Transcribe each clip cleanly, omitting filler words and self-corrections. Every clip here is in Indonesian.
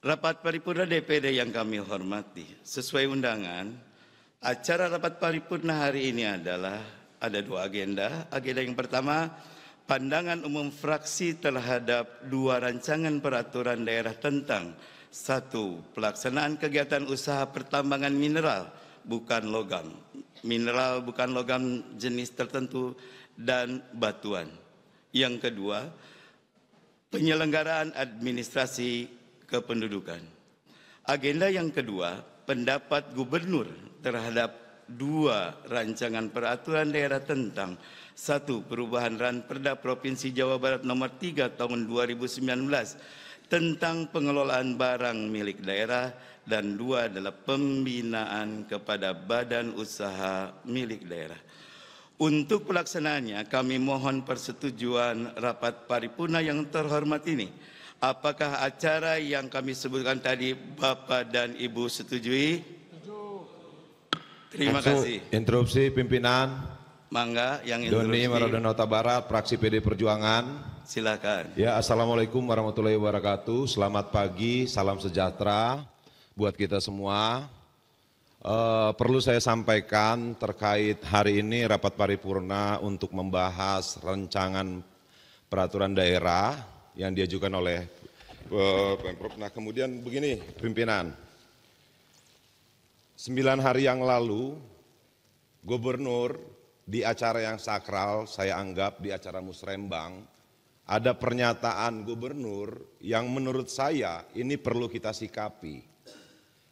Rapat paripurna DPD yang kami hormati, sesuai undangan, acara rapat paripurna hari ini adalah ada dua agenda. Agenda yang pertama, pandangan umum fraksi terhadap dua rancangan peraturan daerah tentang satu, pelaksanaan kegiatan usaha pertambangan mineral bukan logam, mineral bukan logam jenis tertentu dan batuan. Yang kedua, penyelenggaraan administrasi kependudukan. Agenda yang kedua, pendapat gubernur terhadap dua rancangan peraturan daerah tentang satu, perubahan Ranperda Provinsi Jawa Barat nomor 3 tahun 2019 tentang pengelolaan barang milik daerah, dan dua adalah pembinaan kepada badan usaha milik daerah. Untuk pelaksanaannya kami mohon persetujuan rapat paripurna yang terhormat ini. Apakah acara yang kami sebutkan tadi Bapak dan Ibu setujui? Terima kasih. Interupsi pimpinan. Mangga yang interupsi. Doni Maradonota Barat, fraksi PD Perjuangan. Silakan. Ya, Assalamualaikum warahmatullahi wabarakatuh. Selamat pagi, salam sejahtera buat kita semua. Perlu saya sampaikan terkait hari ini rapat paripurna untuk membahas rancangan peraturan daerah yang diajukan oleh Pemprov. Nah, kemudian begini pimpinan, 9 hari yang lalu gubernur di acara yang sakral, saya anggap di acara musrembang, ada pernyataan gubernur yang menurut saya ini perlu kita sikapi,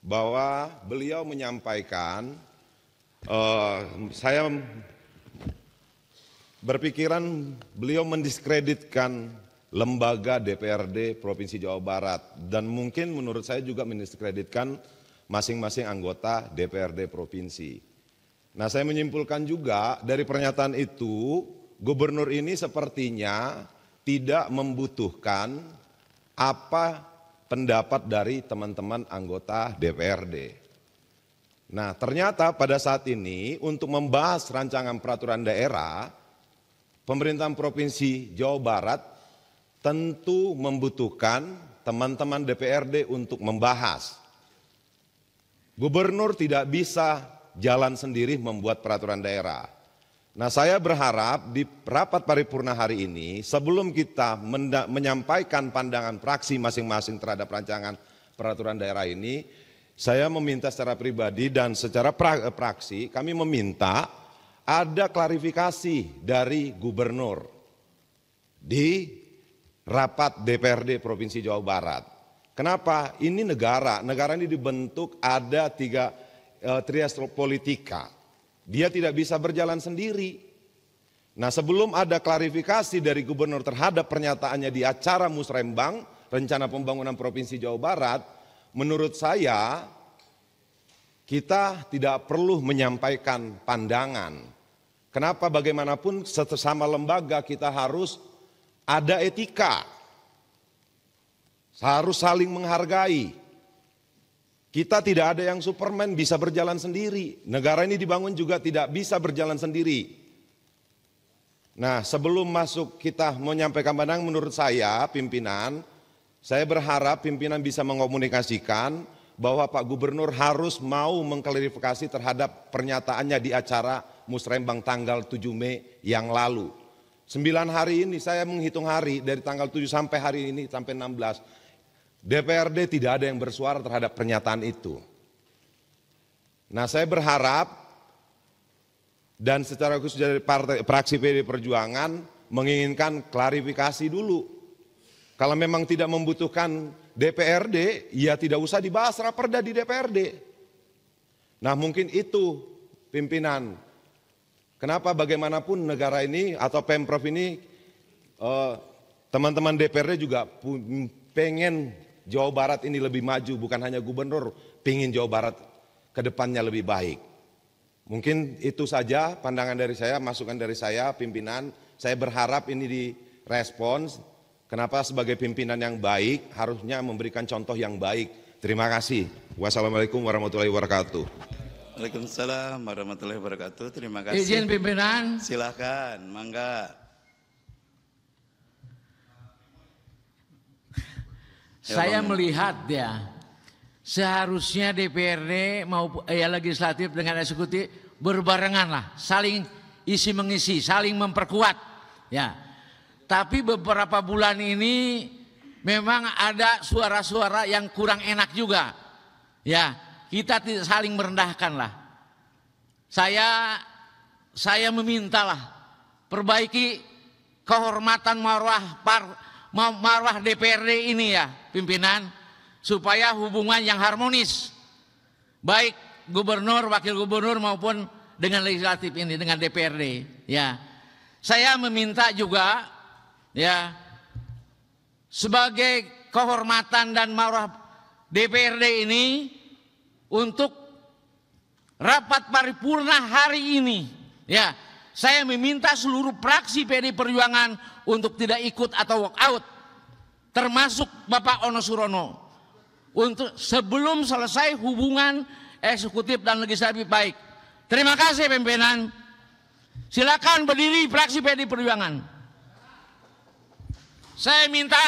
bahwa beliau menyampaikan, saya berpikiran beliau mendiskreditkan lembaga DPRD Provinsi Jawa Barat, dan mungkin menurut saya juga mendiskreditkan masing-masing anggota DPRD Provinsi. Nah, saya menyimpulkan juga dari pernyataan itu, gubernur ini sepertinya tidak membutuhkan apa pendapat dari teman-teman anggota DPRD. Nah, ternyata pada saat ini untuk membahas rancangan peraturan daerah, pemerintahan Provinsi Jawa Barat tentu membutuhkan teman-teman DPRD untuk membahas. Gubernur tidak bisa jalan sendiri membuat peraturan daerah. Nah, saya berharap di rapat paripurna hari ini, sebelum kita menyampaikan pandangan fraksi masing-masing terhadap rancangan peraturan daerah ini, saya meminta secara pribadi dan secara fraksi, kami meminta ada klarifikasi dari gubernur di rapat DPRD Provinsi Jawa Barat. Kenapa? Ini negara ini dibentuk ada tiga trias politika. Dia tidak bisa berjalan sendiri. Nah, sebelum ada klarifikasi dari gubernur terhadap pernyataannya di acara musrembang rencana pembangunan Provinsi Jawa Barat, menurut saya kita tidak perlu menyampaikan pandangan. Kenapa? Bagaimanapun sesama lembaga kita harus ada etika, harus saling menghargai. Kita tidak ada yang Superman bisa berjalan sendiri. Negara ini dibangun juga tidak bisa berjalan sendiri. Nah, sebelum masuk kita menyampaikan pandangan, menurut saya pimpinan, saya berharap pimpinan bisa mengomunikasikan bahwa Pak Gubernur harus mau mengklarifikasi terhadap pernyataannya di acara musrembang tanggal 7 Mei yang lalu. 9 hari ini saya menghitung hari dari tanggal 7 sampai hari ini sampai 16. DPRD tidak ada yang bersuara terhadap pernyataan itu. Nah, saya berharap dan secara khusus dari fraksi PD Perjuangan menginginkan klarifikasi dulu. Kalau memang tidak membutuhkan DPRD, ya tidak usah dibahas raperda di DPRD. Nah, mungkin itu pimpinan. Kenapa bagaimanapun negara ini atau Pemprov ini, teman-teman DPRD juga pengen Jawa Barat ini lebih maju, bukan hanya gubernur pengen Jawa Barat ke depannya lebih baik. Mungkin itu saja pandangan dari saya, masukan dari saya pimpinan. Saya berharap ini direspons. Kenapa sebagai pimpinan yang baik harusnya memberikan contoh yang baik. Terima kasih. Wassalamualaikum warahmatullahi wabarakatuh. Waalaikumsalam warahmatullahi wabarakatuh. Terima kasih. Izin pimpinan. Silakan, mangga. Saya melihat ya, seharusnya DPRD maupun legislatif dengan eksekutif berbarengan lah, saling isi mengisi, saling memperkuat. Ya, tapi beberapa bulan ini memang ada suara-suara yang kurang enak juga. Ya, kita tidak saling merendahkan lah. Saya memintalah perbaiki kehormatan marwah DPRD ini ya, pimpinan, supaya hubungan yang harmonis baik gubernur, wakil gubernur maupun dengan legislatif ini, dengan DPRD ya. Saya meminta juga ya, sebagai kehormatan dan marwah DPRD ini, untuk rapat paripurna hari ini ya, saya meminta seluruh fraksi PD Perjuangan untuk tidak ikut atau walk out, termasuk Bapak Ono Surono, untuk sebelum selesai hubungan eksekutif dan legislatif baik. Terima kasih pimpinan. Silakan berdiri fraksi PD Perjuangan. Saya minta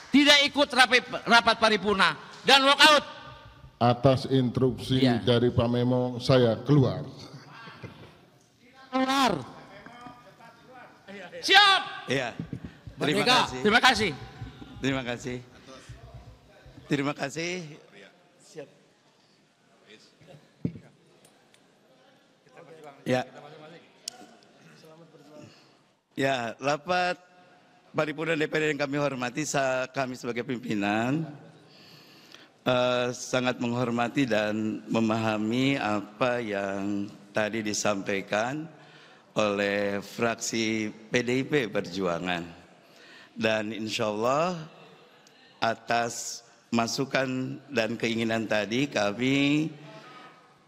tidak ikut rapat paripurna dan walk out. Atas instruksi dari Pak Memo, saya keluar. Keluar. Siap. Iya. Terima kasih. Terima kasih. Terima kasih. Terima kasih. Siap. Ya. Ya, rapat paripurna DPR yang kami hormati, kami sebagai pimpinan sangat menghormati dan memahami apa yang tadi disampaikan oleh fraksi PDIP Perjuangan, dan insya Allah atas masukan dan keinginan tadi kami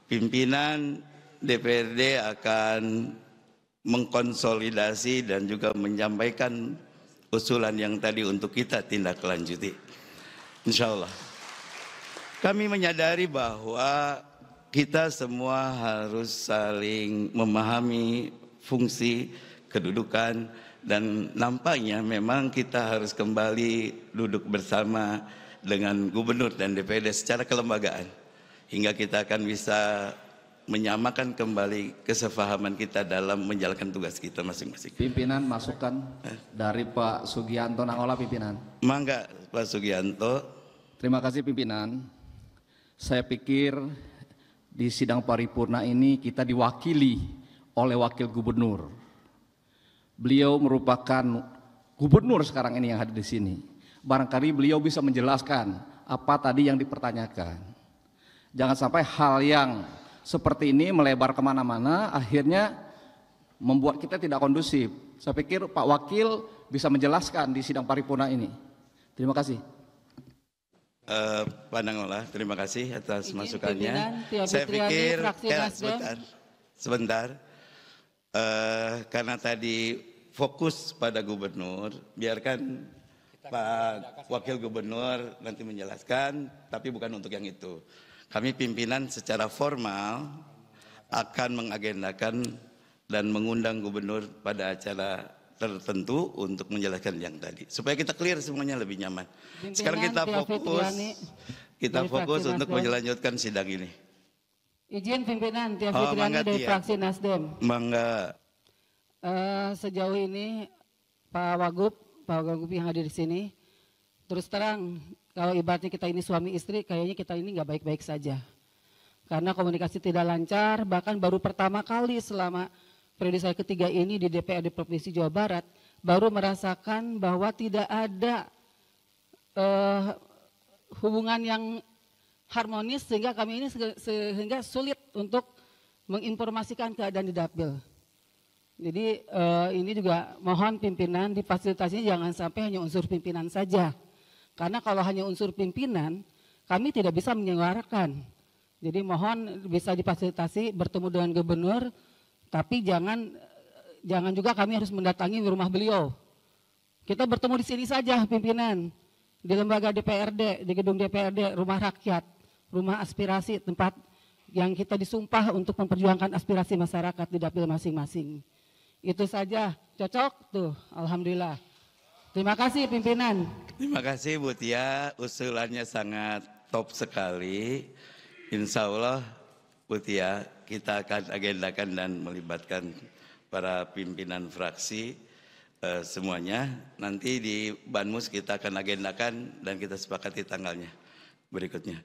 pimpinan DPRD akan mengkonsolidasi dan juga menyampaikan usulan yang tadi untuk kita tindak lanjuti, insya Allah. Kami menyadari bahwa kita semua harus saling memahami fungsi, kedudukan, dan nampaknya memang kita harus kembali duduk bersama dengan gubernur dan DPRD secara kelembagaan, hingga kita akan bisa menyamakan kembali kesepahaman kita dalam menjalankan tugas kita masing-masing. Pimpinan, masukan dari Pak Sugianto Nangola, pimpinan. Mangga Pak Sugianto. Terima kasih pimpinan. Saya pikir di sidang paripurna ini kita diwakili oleh wakil gubernur. Beliau merupakan gubernur sekarang ini yang hadir di sini. Barangkali beliau bisa menjelaskan apa tadi yang dipertanyakan. Jangan sampai hal yang seperti ini melebar kemana-mana, akhirnya membuat kita tidak kondusif. Saya pikir Pak Wakil bisa menjelaskan di sidang paripurna ini. Terima kasih. Pak Nangola, terima kasih atas masukannya. Saya pikir sebentar. Karena tadi fokus pada gubernur, biarkan Pak Wakil Gubernur nanti menjelaskan, tapi bukan untuk yang itu. Kami pimpinan secara formal akan mengagendakan dan mengundang gubernur pada acara tertentu untuk menjelaskan yang tadi, supaya kita clear semuanya lebih nyaman. Sekarang kita fokus untuk melanjutkan sidang ini. Izin pimpinan Tia Fitriani dari fraksi Nasdem. Mangga. Sejauh ini Pak Wagub yang hadir di sini, terus terang kalau ibaratnya kita ini suami istri, kayaknya kita ini nggak baik-baik saja. Karena komunikasi tidak lancar, bahkan baru pertama kali selama periode saya ketiga ini di DPRD Provinsi Jawa Barat, baru merasakan bahwa tidak ada hubungan yang harmonis, sehingga kami ini sehingga sulit untuk menginformasikan keadaan di Dapil. Jadi ini juga mohon pimpinan difasilitasinya jangan sampai hanya unsur pimpinan saja. Karena kalau hanya unsur pimpinan, kami tidak bisa menyuarakan. Jadi mohon bisa difasilitasi bertemu dengan gubernur, tapi jangan juga kami harus mendatangi rumah beliau. Kita bertemu di sini saja pimpinan, di lembaga DPRD, di gedung DPRD, rumah rakyat, rumah aspirasi, tempat yang kita disumpah untuk memperjuangkan aspirasi masyarakat di dapil masing-masing. Itu saja, cocok tuh, alhamdulillah. Terima kasih pimpinan. Terima kasih Bu Tia, usulannya sangat top sekali. Insya Allah Bu Tia, kita akan agendakan dan melibatkan para pimpinan fraksi semuanya. Nanti di Banmus kita akan agendakan dan kita sepakati tanggalnya berikutnya.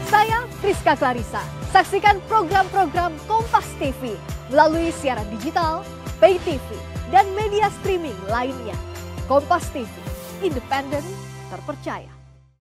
Saya Friska Clarissa. Saksikan program-program Kompas TV melalui siaran digital, pay TV, dan media streaming lainnya. Kompas TV, independen, terpercaya.